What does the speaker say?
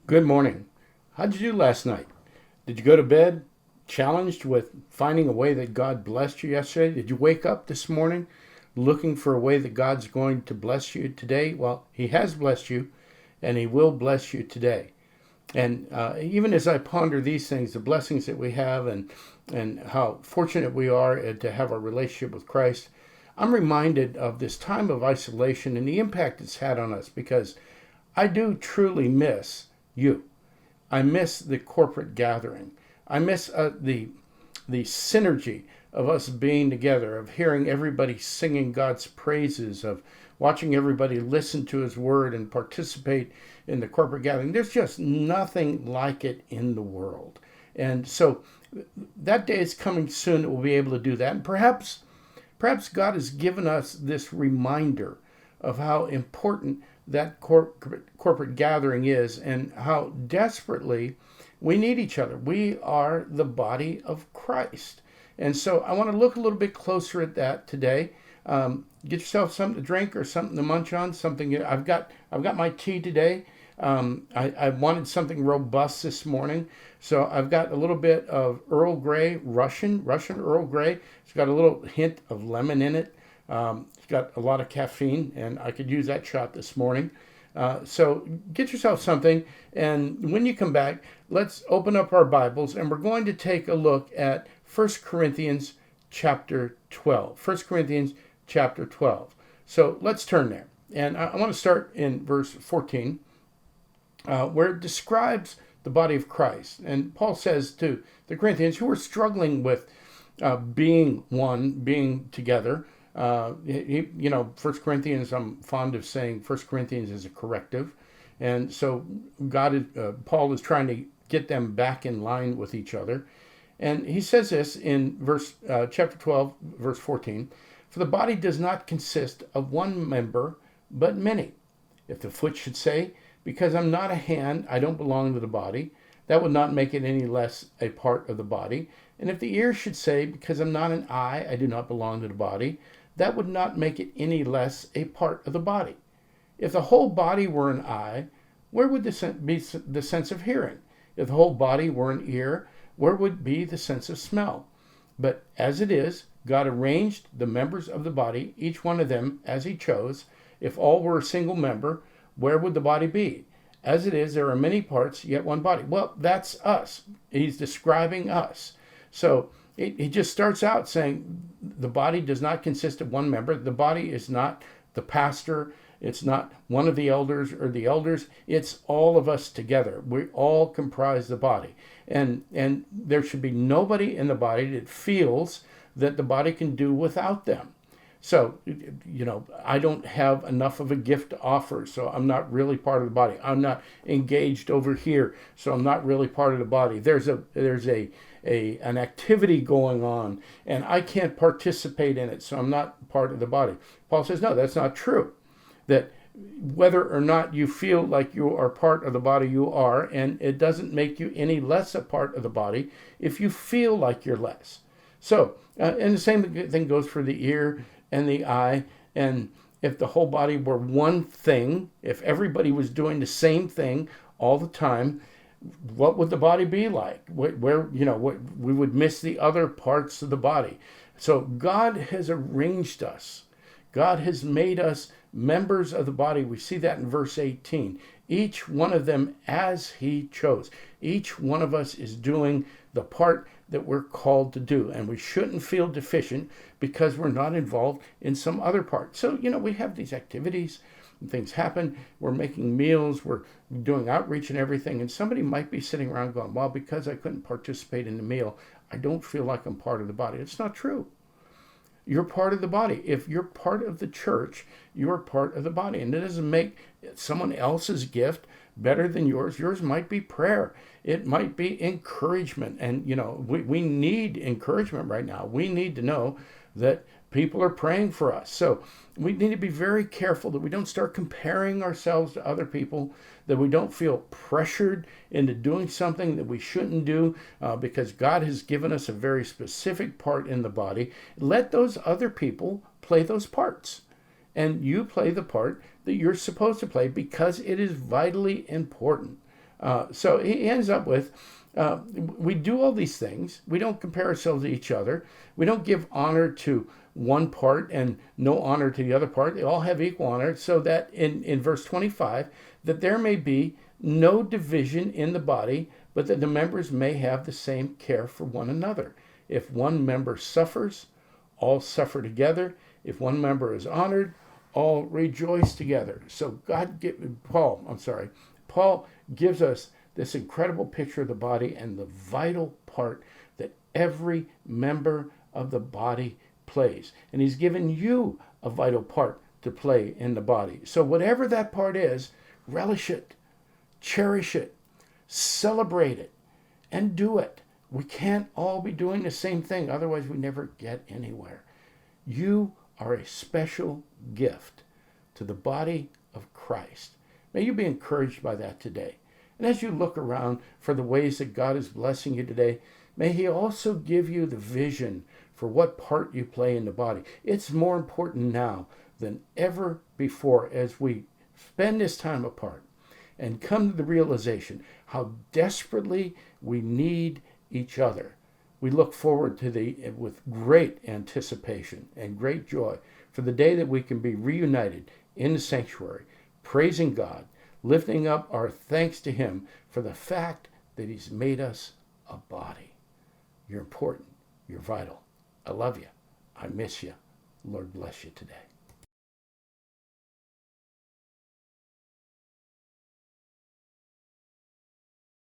Good morning. How'd you do last night? Did you go to bed challenged with finding a way that God blessed you yesterday? Did you wake up this morning looking for a way that God's going to bless you today? Well, He has blessed you and He will bless you today. And even as I ponder these things, the blessings that we have and how fortunate we are to have a relationship with Christ, I'm reminded of this time of isolation and the impact it's had on us because I do truly miss you. I miss the corporate gathering. I miss the synergy of us being together, of hearing everybody singing God's praises, of watching everybody listen to His word and participate in the corporate gathering. There's just nothing like it in the world. And so that day is coming soon that we'll be able to do that. And perhaps God has given us this reminder of how important that corporate gathering is and how desperately we need each other. We are the body of Christ. And so I want to look a little bit closer at that today. Get yourself something to drink or something to munch on. Something I've got my tea today. I wanted something robust this morning, so I've got a little bit of Earl Grey, Russian Earl Grey. It's got a little hint of lemon in it. It's got a lot of caffeine, and I could use that shot this morning. So get yourself something, and when you come back, let's open up our Bibles, and we're going to take a look at 1 Corinthians chapter 12. 1 Corinthians chapter 12. So let's turn there. And I want to start in verse 14, where it describes the body of Christ. And Paul says to the Corinthians who are struggling with being one, being together. First Corinthians, I'm fond of saying First Corinthians is a corrective. And so Paul is trying to get them back in line with each other. And he says this in chapter 12, verse 14, "For the body does not consist of one member, but many. If the foot should say, 'Because I'm not a hand, I don't belong to the body,' that would not make it any less a part of the body. And if the ear should say, 'Because I'm not an eye, I do not belong to the body,' that would not make it any less a part of the body. If the whole body were an eye, where would be the sense of hearing? If the whole body were an ear, where would be the sense of smell? But as it is, God arranged the members of the body, each one of them as He chose. If all were a single member, where would the body be? As it is, there are many parts, yet one body." Well, that's us. He's describing us. So he just starts out saying the body does not consist of one member. The body is not the pastor. It's not one of the elders or the elders. It's all of us together. We all comprise the body. And there should be nobody in the body that feels that the body can do without them. So, I don't have enough of a gift to offer, so I'm not really part of the body. I'm not engaged over here, so I'm not really part of the body. There's an activity going on, and I can't participate in it, so I'm not part of the body. Paul says, no, that's not true. That whether or not you feel like you are part of the body, you are, and it doesn't make you any less a part of the body if you feel like you're less. So, and the same thing goes for the ear and the eye. And if the whole body were one thing, if everybody was doing the same thing all the time, what would the body be like? We would miss the other parts of the body. So God has arranged us. God has made us members of the body. We see that in verse 18. Each one of them as He chose. Each one of us is doing the part that we're called to do. And we shouldn't feel deficient because we're not involved in some other part. So, we have these activities and things happen. We're making meals. We're doing outreach and everything. And somebody might be sitting around going, well, because I couldn't participate in the meal, I don't feel like I'm part of the body. It's not true. You're part of the body. If you're part of the church, you're part of the body. And it doesn't make someone else's gift better than yours. Yours might be prayer. It might be encouragement. And, we need encouragement right now. We need to know that people are praying for us. So we need to be very careful that we don't start comparing ourselves to other people, that we don't feel pressured into doing something that we shouldn't do because God has given us a very specific part in the body. Let those other people play those parts. And you play the part that you're supposed to play because it is vitally important. So he ends up with, we do all these things. We don't compare ourselves to each other. We don't give honor to one part and no honor to the other part. They all have equal honor, so that in verse 25, that there may be no division in the body, but that the members may have the same care for one another. If one member suffers, all suffer together. If one member is honored, all rejoice together. So Paul gives us this incredible picture of the body and the vital part that every member of the body plays. And he's given you a vital part to play in the body. So whatever that part is, relish it, cherish it, celebrate it, and do it. We can't all be doing the same thing, otherwise we never get anywhere. You are a special gift to the body of Christ. May you be encouraged by that today. And as you look around for the ways that God is blessing you today, may he also give you the vision for what part you play in the body. It's more important now than ever before as we spend this time apart and come to the realization how desperately we need each other. We look forward to with great anticipation and great joy for the day that we can be reunited in the sanctuary, praising God, lifting up our thanks to him for the fact that he's made us a body. You're important. You're vital. I love you. I miss you. Lord bless you today.